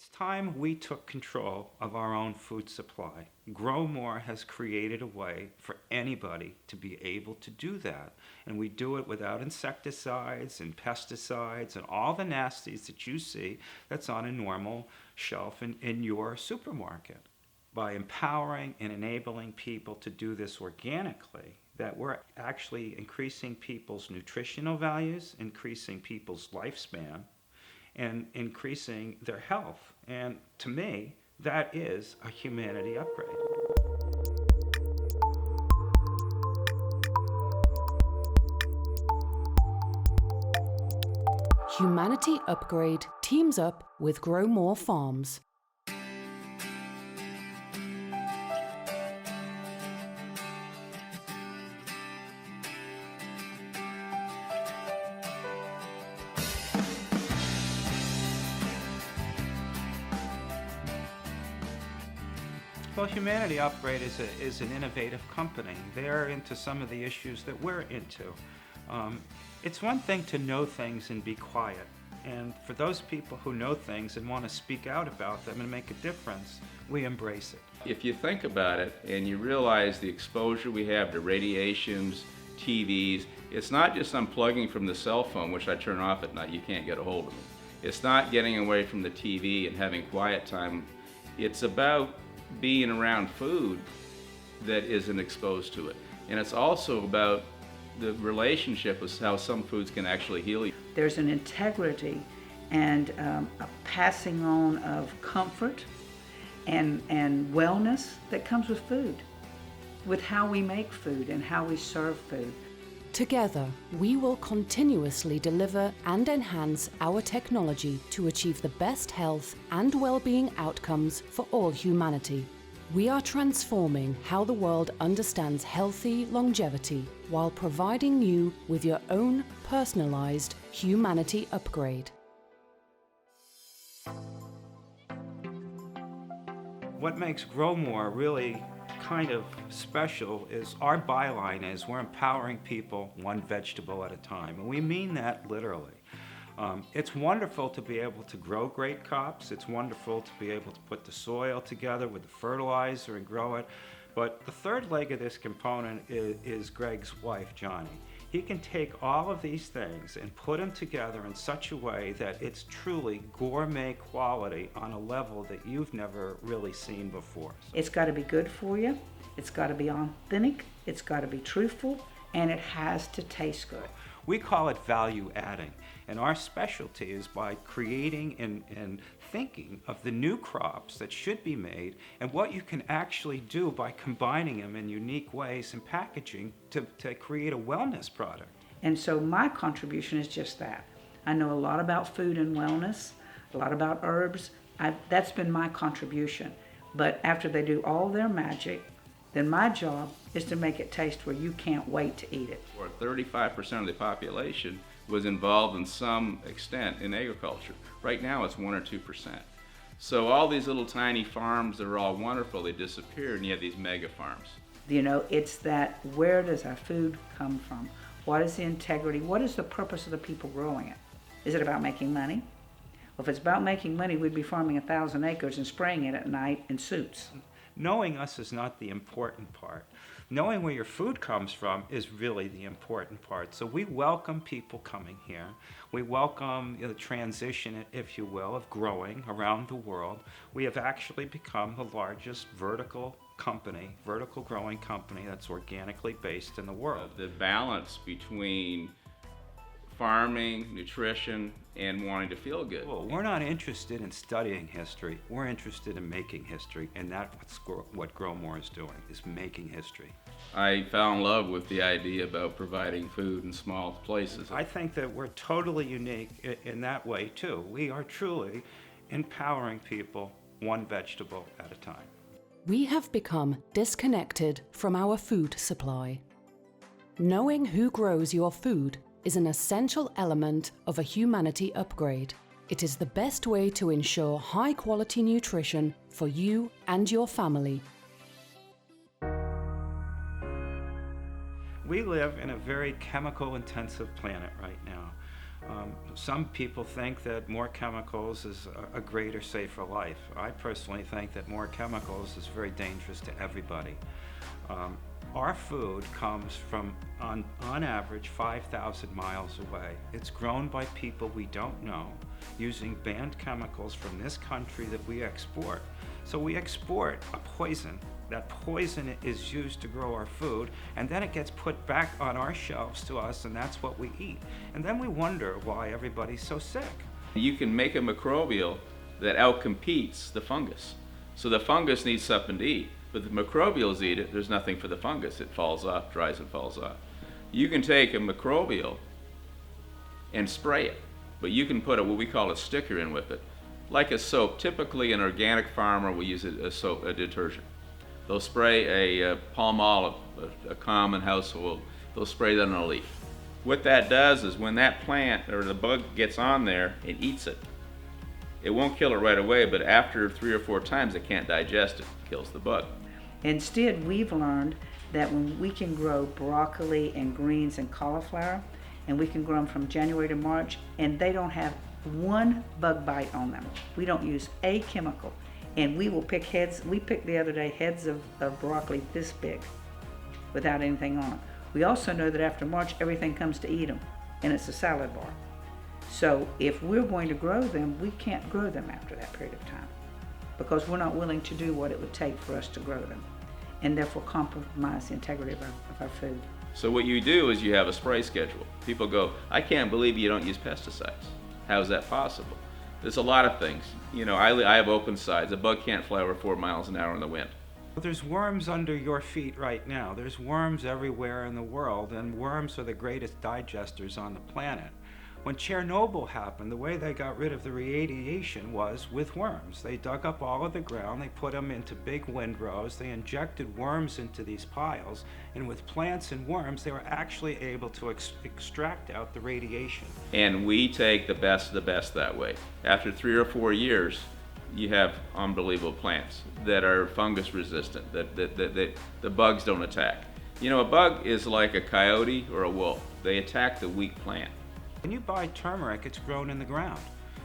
It's time we took control of our own food supply. GrowMor has created a way for anybody to be able to do that. And we do it without insecticides and pesticides and all the nasties that you see that's on a normal shelf in your supermarket. By empowering and enabling people to do this organically, that we're actually increasing people's nutritional values, increasing people's lifespan, and increasing their health. And to me, that is a humanity upgrade. Humanity Upgrade teams up with GrowMor Farms. Well, Humanity Upgrade is an innovative company. They're into some of the issues that we're into. It's one thing to know things and be quiet. And for those people who know things and want to speak out about them and make a difference, we embrace it. If you think about it and you realize the exposure we have to radiations, TVs, it's not just unplugging from the cell phone, which I turn off at night, you can't get a hold of me. It's not getting away from the TV and having quiet time. It's about being around food that isn't exposed to it. And it's also about the relationship with how some foods can actually heal you. There's an integrity and a passing on of comfort and wellness that comes with food, with how we make food and how we serve food. Together, we will continuously deliver and enhance our technology to achieve the best health and well-being outcomes for all humanity. We are transforming how the world understands healthy longevity while providing you with your own personalized humanity upgrade. What makes GrowMor really kind of special is our byline is we're empowering people one vegetable at a time, and we mean that literally. It's wonderful to be able to grow great crops. It's wonderful to be able to put the soil together with the fertilizer and grow it. But the third leg of this component is Greg's wife, Johnny. He can take all of these things and put them together in such a way that it's truly gourmet quality on a level that you've never really seen before. It's got to be good for you. It's got to be authentic. It's got to be truthful, and it has to taste good. We call it value adding, and our specialty is by creating and thinking of the new crops that should be made and what you can actually do by combining them in unique ways and packaging to create a wellness product. And so my contribution is just that. I know a lot about food and wellness, a lot about herbs. That's been my contribution. But after they do all their magic, then my job is to make it taste where you can't wait to eat it. 35% of the population was involved in some extent in agriculture. Right now it's 1 or 2%. So all these little tiny farms that are all wonderful, they disappeared, and you have these mega farms. You know, it's that, where does our food come from? What is the integrity? What is the purpose of the people growing it? Is it about making money? Well, if it's about making money, we'd be farming 1,000 acres and spraying it at night in suits. Knowing us is not the important part. Knowing where your food comes from is really the important part. So we welcome people coming here. We welcome the transition, if you will, of growing around the world. We have actually become the largest vertical growing company that's organically based in the world. The balance between farming, nutrition, and wanting to feel good. Well, we're not interested in studying history. We're interested in making history, and that's what GrowMor is doing, is making history. I fell in love with the idea about providing food in small places. I think that we're totally unique in that way, too. We are truly empowering people one vegetable at a time. We have become disconnected from our food supply. Knowing who grows your food is an essential element of a humanity upgrade. It is the best way to ensure high-quality nutrition for you and your family. We live in a very chemical-intensive planet right now. Some people think that more chemicals is a greater, safer life. I personally think that more chemicals is very dangerous to everybody. Our food comes from, on average, 5,000 miles away. It's grown by people we don't know, using banned chemicals from this country that we export. So we export a poison. That poison is used to grow our food, and then it gets put back on our shelves to us, and that's what we eat. And then we wonder why everybody's so sick. You can make a microbial that outcompetes the fungus. So the fungus needs something to eat, but the microbials eat it, there's nothing for the fungus. It falls off, dries and falls off. You can take a microbial and spray it, but you can put what we call a sticker in with it. Like a soap, typically an organic farmer will use a soap, a detergent. They'll spray a palm olive, a common household, they'll spray that on a leaf. What that does is when that plant or the bug gets on there and eats it, it won't kill it right away, but after 3 or 4 times it can't digest it, it kills the bug. Instead, we've learned that when we can grow broccoli and greens and cauliflower, and we can grow them from January to March, and they don't have one bug bite on them. We don't use a chemical. And we will pick heads. We picked the other day heads of broccoli this big without anything on them. We also know that after March, everything comes to eat them, and it's a salad bar. So if we're going to grow them, we can't grow them after that period of time because we're not willing to do what it would take for us to grow them, and therefore compromise the integrity of our food. So what you do is you have a spray schedule. People go, I can't believe you don't use pesticides. How is that possible? There's a lot of things. You know, I have open sides. A bug can't fly over 4 miles an hour in the wind. There's worms under your feet right now. There's worms everywhere in the world, and worms are the greatest digesters on the planet. When Chernobyl happened, the way they got rid of the radiation was with worms. They dug up all of the ground, they put them into big windrows, they injected worms into these piles, and with plants and worms, they were actually able to extract out the radiation. And we take the best of the best that way. After 3 or 4 years, you have unbelievable plants that are fungus resistant, that the bugs don't attack. You know, a bug is like a coyote or a wolf. They attack the weak plant. When you buy turmeric, it's grown in the ground.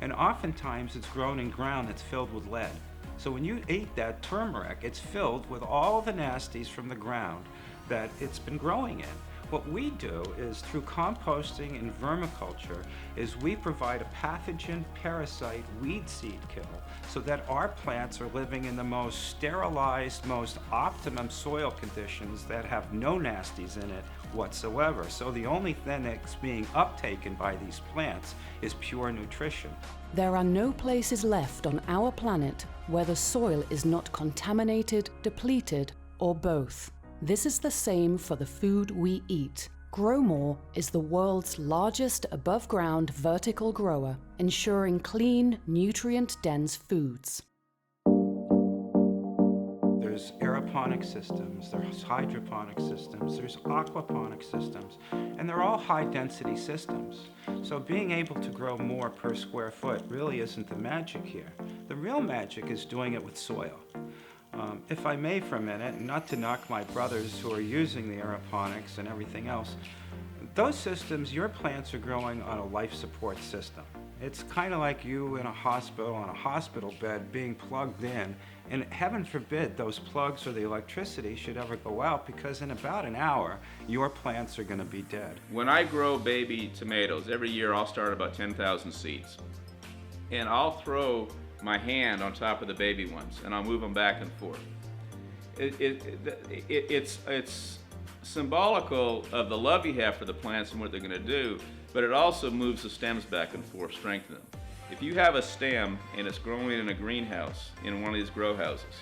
And oftentimes it's grown in ground that's filled with lead. So when you eat that turmeric, it's filled with all the nasties from the ground that it's been growing in. What we do is through composting and vermiculture is we provide a pathogen, parasite, weed seed kill so that our plants are living in the most sterilized, most optimum soil conditions that have no nasties in it whatsoever. So the only thing that's being uptaken by these plants is pure nutrition. There are no places left on our planet where the soil is not contaminated, depleted, or both. This is the same for the food we eat. GrowMor is the world's largest above-ground vertical grower, ensuring clean, nutrient-dense foods. There's aeroponic systems, there's hydroponic systems, there's aquaponic systems, and they're all high-density systems. So being able to grow more per square foot really isn't the magic here. The real magic is doing it with soil. If I may for a minute, not to knock my brothers who are using the aeroponics and everything else, those systems, your plants are growing on a life support system. It's kind of like you in a hospital, on a hospital bed, being plugged in, and heaven forbid those plugs or the electricity should ever go out, because in about an hour, your plants are going to be dead. When I grow baby tomatoes, every year I'll start about 10,000 seeds. And I'll throw my hand on top of the baby ones, and I'll move them back and forth. It's symbolical of the love you have for the plants and what they're going to do, but it also moves the stems back and forth, strengthen them. If you have a stem and it's growing in a greenhouse, in one of these grow houses,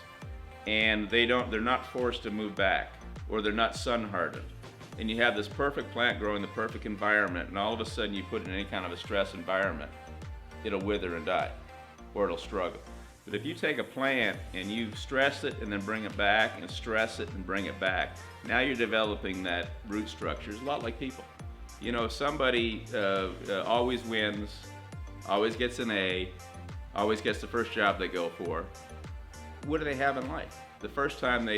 and they're not forced to move back, or they're not sun hardened, and you have this perfect plant growing in the perfect environment, and all of a sudden you put it in any kind of a stress environment, it'll wither and die, or it'll struggle. But if you take a plant and you stress it and then bring it back and stress it and bring it back, now you're developing that root structure. It's a lot like people. You know, if somebody always wins, always gets an A, always gets the first job they go for, what do they have in life? The first time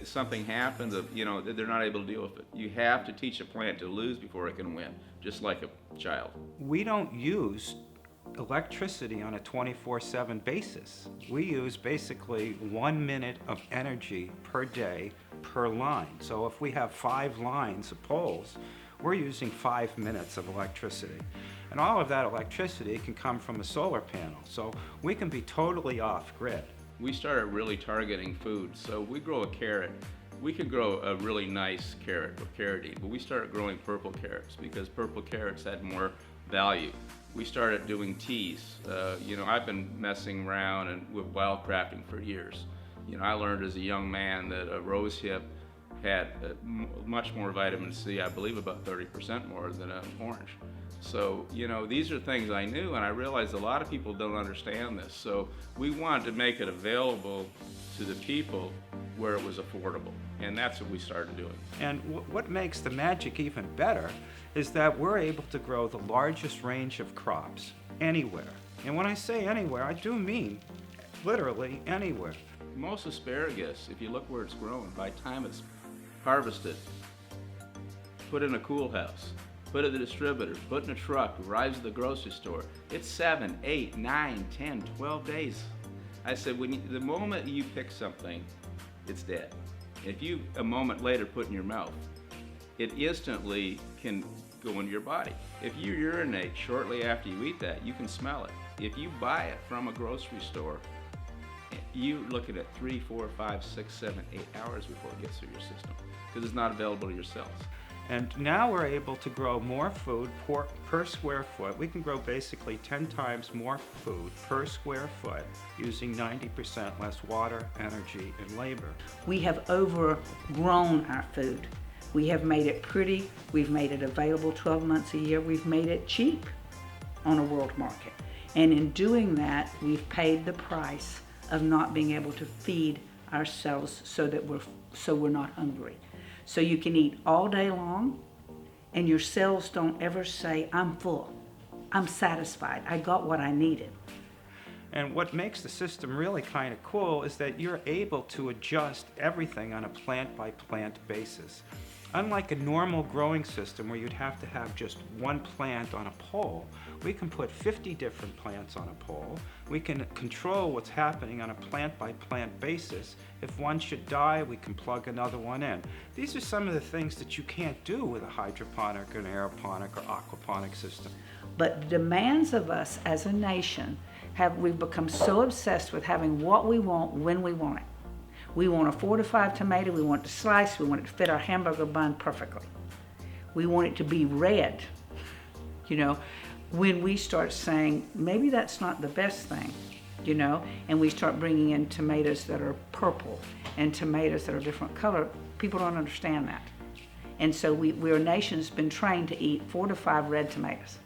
something happens, they're not able to deal with it. You have to teach a plant to lose before it can win, just like a child. We don't use electricity on a 24/7 basis. We use basically 1 minute of energy per day per line. So if we have 5 lines of poles, we're using 5 minutes of electricity. And all of that electricity can come from a solar panel. So we can be totally off grid. We started really targeting food. So we grow a carrot. We could grow a really nice carrot with carotene, but we started growing purple carrots because purple carrots had more value. We started doing teas. I've been messing around with wildcrafting for years. I learned as a young man that a rose hip had much more vitamin C, I believe about 30% more than an orange. So, these are things I knew, and I realized a lot of people don't understand this. So we wanted to make it available to the people where it was affordable, and that's what we started doing. And what makes the magic even better is that we're able to grow the largest range of crops anywhere. And when I say anywhere, I do mean literally anywhere. Most asparagus, if you look where it's grown, by the time it's harvested, put in a cool house, put at the distributor, put in a truck, arrives at the grocery store, it's 7, 8, 9, 10, 12 days. I said, the moment you pick something, it's dead. If you, a moment later, put in your mouth, it instantly can go into your body. If you urinate shortly after you eat that, you can smell it. If you buy it from a grocery store, you're looking at 3, 4, 5, 6, 7, 8 hours before it gets through your system because it's not available to your cells. And now we're able to grow more food per square foot. We can grow basically 10 times more food per square foot using 90% less water, energy, and labor. We have overgrown our food. We have made it pretty. We've made it available 12 months a year. We've made it cheap on a world market. And in doing that, we've paid the price of not being able to feed ourselves so we're not hungry. So you can eat all day long, and your cells don't ever say, I'm full, I'm satisfied, I got what I needed. And what makes the system really kind of cool is that you're able to adjust everything on a plant-by-plant basis. Unlike a normal growing system where you'd have to have just one plant on a pole, we can put 50 different plants on a pole. We can control what's happening on a plant-by-plant basis. If one should die, we can plug another one in. These are some of the things that you can't do with a hydroponic, an aeroponic, or aquaponic system. But the demands of us as a nation we've become so obsessed with having what we want when we want it. We want a 4 to 5 tomato, we want it to slice, we want it to fit our hamburger bun perfectly. We want it to be red. When we start saying, maybe that's not the best thing, and we start bringing in tomatoes that are purple and tomatoes that are different color, people don't understand that. And so we're a nation that's been trained to eat 4 to 5 red tomatoes.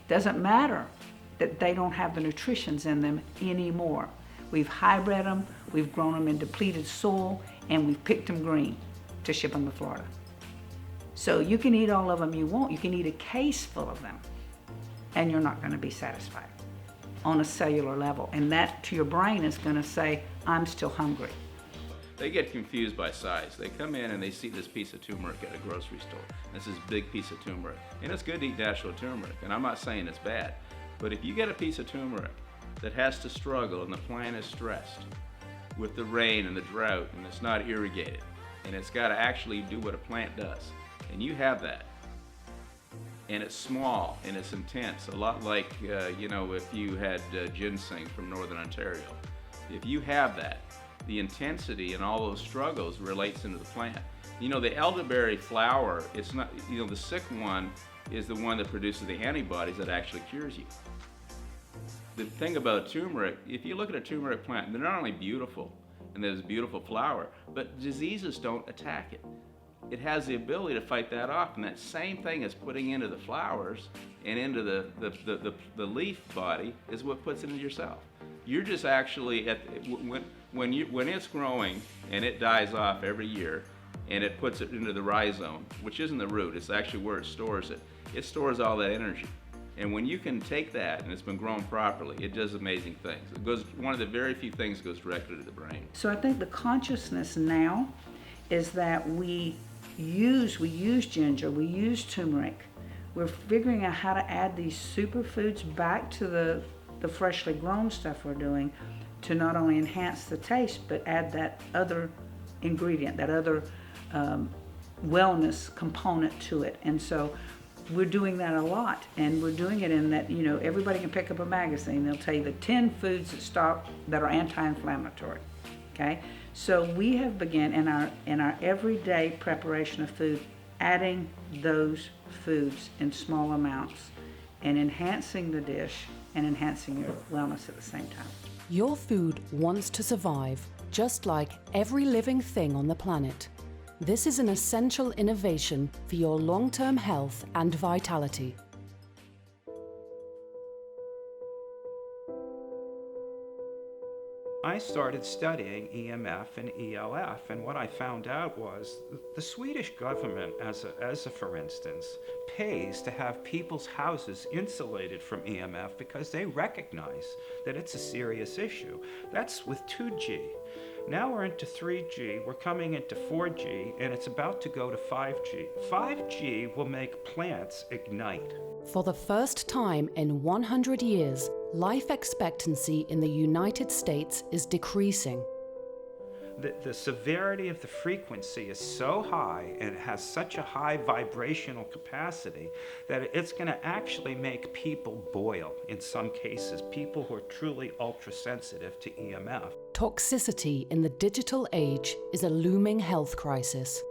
Doesn't matter that they don't have the nutritions in them anymore. We've hybrid them, we've grown them in depleted soil, and we've picked them green to ship them to Florida. So you can eat all of them you want. You can eat a case full of them, and you're not going to be satisfied on a cellular level. And that, to your brain, is going to say, I'm still hungry. They get confused by size. They come in and they see this piece of turmeric at a grocery store. This is big piece of turmeric. And it's good to eat natural turmeric, and I'm not saying it's bad. But if you get a piece of turmeric that has to struggle and the plant is stressed with the rain and the drought and it's not irrigated and it's got to actually do what a plant does, and you have that, and it's small and it's intense, a lot like if you had ginseng from Northern Ontario. If you have that, the intensity and all those struggles relates into the plant. The elderberry flower, it's not, the sick one is the one that produces the antibodies that actually cures you. The thing about turmeric, if you look at a turmeric plant, they're not only beautiful and there's a beautiful flower, but diseases don't attack it. It has the ability to fight that off, and that same thing as putting into the flowers and into the leaf body is what puts it into yourself. You're just actually, when it's growing and it dies off every year and it puts it into the rhizome, which isn't the root, it's actually where it stores it. It stores all that energy. And when you can take that and it's been grown properly, it does amazing things. It goes, one of the very few things goes directly to the brain. So I think the consciousness now is that we use ginger, we use turmeric. We're figuring out how to add these superfoods back to the freshly grown stuff we're doing to not only enhance the taste, but add that other ingredient, that other wellness component to it. And so we're doing that a lot, and we're doing it in that, everybody can pick up a magazine. They'll tell you the 10 foods that are anti-inflammatory. Okay, so we have begun in our everyday preparation of food, adding those foods in small amounts and enhancing the dish and enhancing your wellness at the same time. Your food wants to survive, just like every living thing on the planet. This is an essential innovation for your long-term health and vitality. I started studying EMF and ELF, and what I found out was the Swedish government, as a for instance, pays to have people's houses insulated from EMF because they recognize that it's a serious issue. That's with 2G. Now we're into 3G, we're coming into 4G, and it's about to go to 5G. 5G will make plants ignite. For the first time in 100 years, life expectancy in the United States is decreasing. The severity of the frequency is so high and it has such a high vibrational capacity that it's going to actually make people boil in some cases, people who are truly ultra sensitive to EMF. Toxicity in the digital age is a looming health crisis.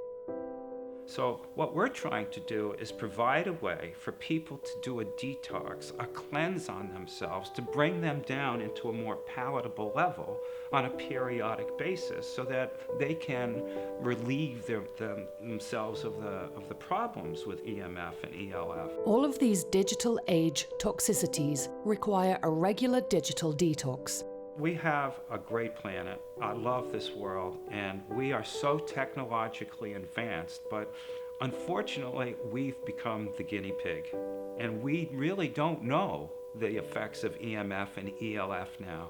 So what we're trying to do is provide a way for people to do a detox, a cleanse on themselves, to bring them down into a more palatable level on a periodic basis so that they can relieve themselves of the problems with EMF and ELF. All of these digital age toxicities require a regular digital detox. We have a great planet. I love this world, and we are so technologically advanced, but unfortunately, we've become the guinea pig, and we really don't know the effects of EMF and ELF now.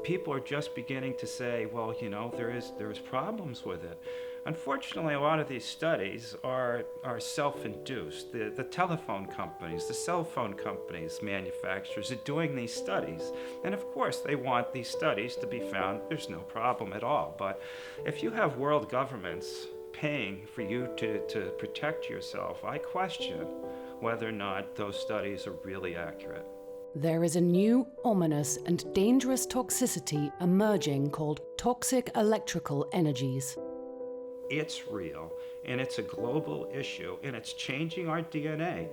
People are just beginning to say, well, there is problems with it. Unfortunately, a lot of these studies are self-induced. The telephone companies, the cell phone companies, manufacturers are doing these studies. And of course, they want these studies to be found there's no problem at all. But if you have world governments paying for you to protect yourself, I question whether or not those studies are really accurate. There is a new, ominous, and dangerous toxicity emerging called toxic electrical energies. It's real, and it's a global issue, and it's changing our DNA.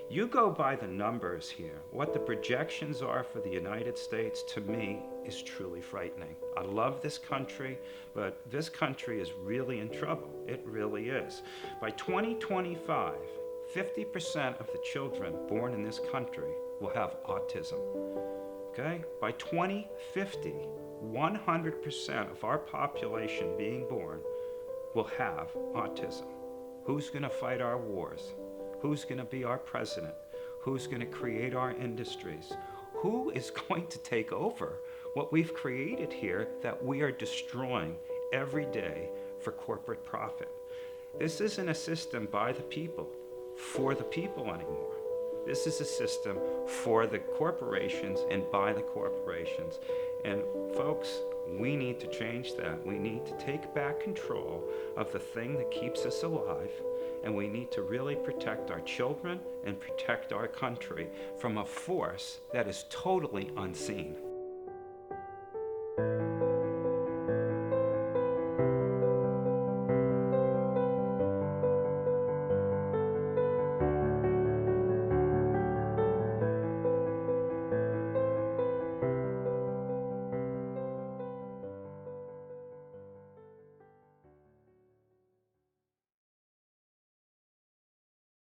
You go by the numbers here. What the projections are for the United States, to me, is truly frightening. I love this country, but this country is really in trouble. It really is. By 2025, 50% of the children born in this country will have autism. Okay? By 2050, 100% of our population being born will have autism. Who's going to fight our wars? Who's going to be our president? Who's going to create our industries? Who is going to take over what we've created here that we are destroying every day for corporate profit? This isn't a system by the people, for the people anymore. This is a system for the corporations and by the corporations. And folks, we need to change that. We need to take back control of the thing that keeps us alive, and we need to really protect our children and protect our country from a force that is totally unseen.